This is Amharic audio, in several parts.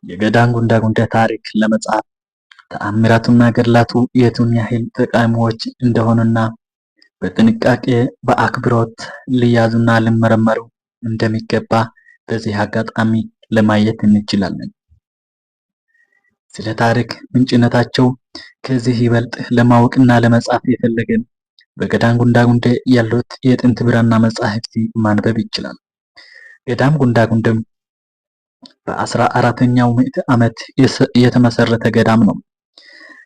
የገዳም ጉንዳጉንዴ ታሪክ ለመጻፍ ተአምራቱና ገድላቱ የቱን ያህል ጠቃሚዎች እንደሆኑና በጥንቃቄ በአክብሮት ሊያዙና ሊመረመሩ እንደሚገባ በዚህ አጋጣሚ ለማየት እንችላለን። ስለ ታሪክ ምንጭነታቸው ከዚህ ይበልጥ ለማወቅና ለመጻፍ የፈለገን በገዳም ጉንዳጉንዴ ያሉት የጥንት ብራና መጻሕፍት ማንበብ ይችላል። ገዳም ጉንዳጉንዴም በ14ኛው ምዕተ ዓመት የተመሰረተ ገዳም ነው።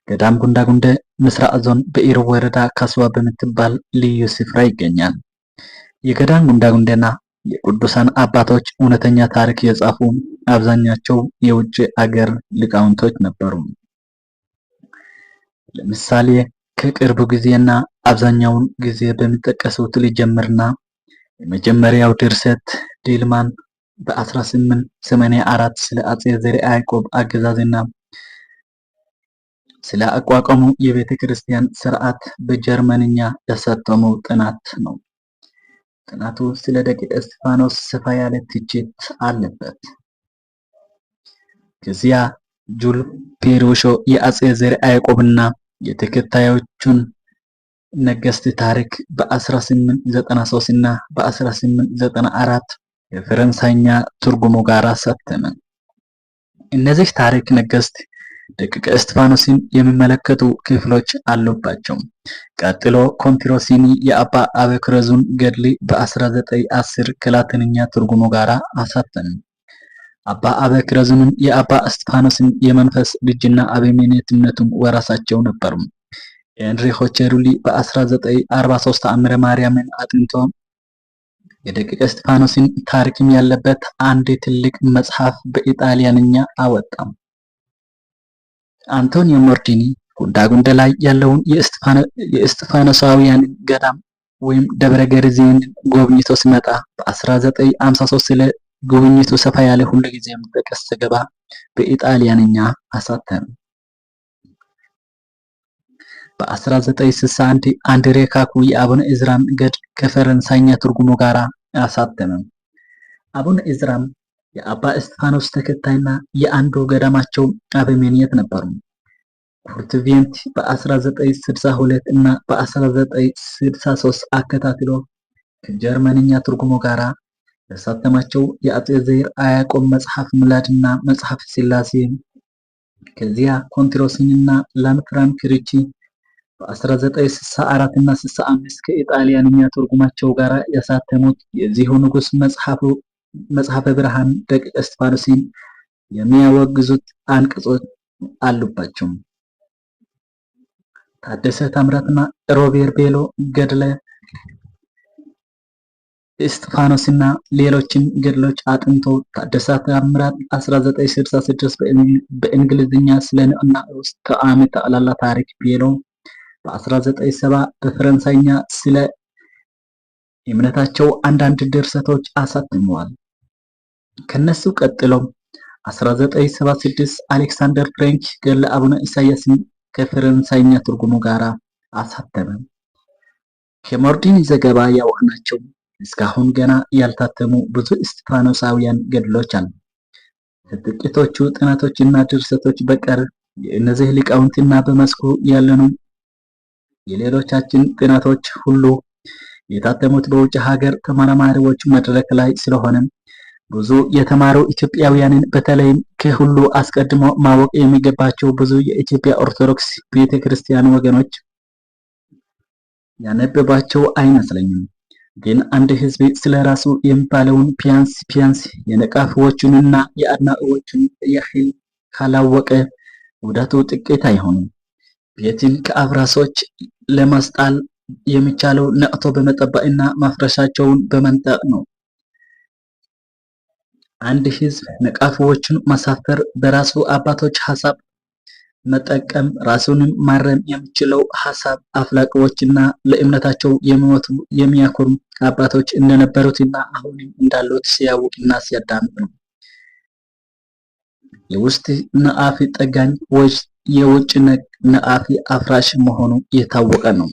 ገዳም ጉንዳጉንዴ ምስራቅ ዞን በኢሮብ ወረዳ ካስዋ በምትባል ልዩ ስፍራ ይገኛል። የገዳም ጉንዳጉንዴና የቅዱሳን አባቶች እውነተኛ ታሪክ የጻፉ አብዛኛቸው የውጭ አገር ሊቃውንቶች ነበሩ። ለምሳሌ ከቅርብ ጊዜና አብዛኛውን ጊዜ በሚጠቀሱት ሊጀምርና የመጀመሪያው ድርሰት ዲልማን በ1884 ስለ አጼ ዘርዓ ያዕቆብ አገዛዝና ስለ አቋቋሙ የቤተ ክርስቲያን ስርዓት በጀርመንኛ ያሳተመው ጥናት ነው። ጥናቱ ስለ ደቂቀ እስጢፋኖስ ሰፋ ያለ ትችት አለበት። ከዚያ ጁል ፔሩሾ የአጼ ዘርዓ ያዕቆብና የተከታዮቹን ነገስት ታሪክ በ1893 እና በ1894 የፈረንሳይኛ ትርጉሙ ጋር አሳተመ። እነዚህ ታሪክ ነገስት ደቂቀ እስጢፋኖስን የሚመለከቱ ክፍሎች አሉባቸው። ቀጥሎ ኮንትሮሲኒ የአባ አበክረዙን ገድል በ1910 ከላቲንኛ ትርጉሙ ጋር አሳተመ። አባ አበክረዙንም የአባ እስጢፋኖስን የመንፈስ ልጅና አበምኔትነቱን ወራሳቸው ነበሩ። ኤንሪኮ ቼሩሊ በ1943 ተአምረ ማርያምን አጥንቶ የደቂቀ እስጢፋኖስን ታሪክም ያለበት አንድ ትልቅ መጽሐፍ በኢጣሊያንኛ አወጣ። አንቶኒዮ ሞርዲኒ ጉንዳጉንዴ ላይ ያለውን የእስጢፋኖሳውያን ገዳም ወይም ደብረ ገርዚን ጎብኝቶ ሲመጣ በ1953 ስለ ጉብኝቱ ሰፋ ያለ ሁሉ ጊዜ የሚጠቀስ ዘገባ በኢጣሊያንኛ አሳተመ። በ1961 አንድሬ ካኩ የአቡነ ኢዝራን ገድል ከፈረንሳይኛ ትርጉሙ ጋር አሳተመ። አቡነ ኢዝራም የአባ እስጢፋኖስ ተከታይና የአንዱ ገዳማቸው አበምኔት ነበሩ። ኩርትቬንት በ1962 እና በ1963 አከታትሎ ከጀርመንኛ ትርጉሙ ጋር ያሳተማቸው የአጼ ዘርዓ ያዕቆብ መጽሐፍ ምላድና መጽሐፍ ሥላሴ፣ ከዚያ ኮንትሮሲኒና ላምትራን ክሪቺ በ1964 እና 65 ከኢጣሊያንኛ ትርጉማቸው ጋር ያሳተሙት የዚሁ ንጉስ መጽሐፈ ብርሃን ደቂቀ እስጢፋኖስን የሚያወግዙት አንቀጾች አሉባቸው። ታደሰ ታምራትና ሮቤር ቤሎ ገድለ እስጢፋኖስና ሌሎችን ገድሎች አጥንቶ ታደሰ ታምራት 1966 በእንግሊዝኛ ስለ ንዑስ ተአምር ጠቅላላ ታሪክ፣ ቤሎ በ1970 በፈረንሳይኛ ስለ እምነታቸው አንዳንድ ድርሰቶች አሳትመዋል። ከነሱ ቀጥሎ 1976 አሌክሳንደር ፍሬንች ገድለ አቡነ ኢሳያስን ከፈረንሳይኛ ትርጉሙ ጋር አሳተመ። ከሞርዲኒ ዘገባ ያወቅናቸው እስካሁን ገና ያልታተሙ ብዙ እስጢፋኖሳውያን ገድሎች አሉ። ከጥቂቶቹ ጥናቶችና ድርሰቶች በቀር የእነዚህ ሊቃውንትና በመስኩ ያለኑ የሌሎቻችን ጥናቶች ሁሉ የታተሙት በውጭ ሀገር ተመራማሪዎች መድረክ ላይ ስለሆነ ብዙ የተማሩ ኢትዮጵያውያንን በተለይም ከሁሉ አስቀድሞ ማወቅ የሚገባቸው ብዙ የኢትዮጵያ ኦርቶዶክስ ቤተክርስቲያን ወገኖች ያነበባቸው አይመስለኝም። ግን አንድ ህዝብ ስለራሱ የሚባለውን ፒያንስ የነቃፊዎቹንና የአድናቂዎቹን ያህል ካላወቀ ጉዳቱ ጥቂት አይሆንም። ቤትን ከአፍራሾች ለማስጣል የሚቻለው ነቅቶ በመጠበቅና ማፍረሻቸውን በመንጠቅ ነው። አንድ ህዝብ ነቃፊዎቹን ማሳፈር በራሱ አባቶች ሐሳብ መጠቀም ራሱንም ማረም የሚችለው ሐሳብ አፍላቂዎችና ለእምነታቸው የሚሞቱ የሚያኮሩ አባቶች እንደነበሩትና አሁንም እንዳሉት ሲያውቅና ሲያዳምጥ ነው። የውስጥ ነቃፊ ጠጋኝ ወይ የውጭ ነቃፊ አፍራሽ መሆኑ የታወቀ ነው።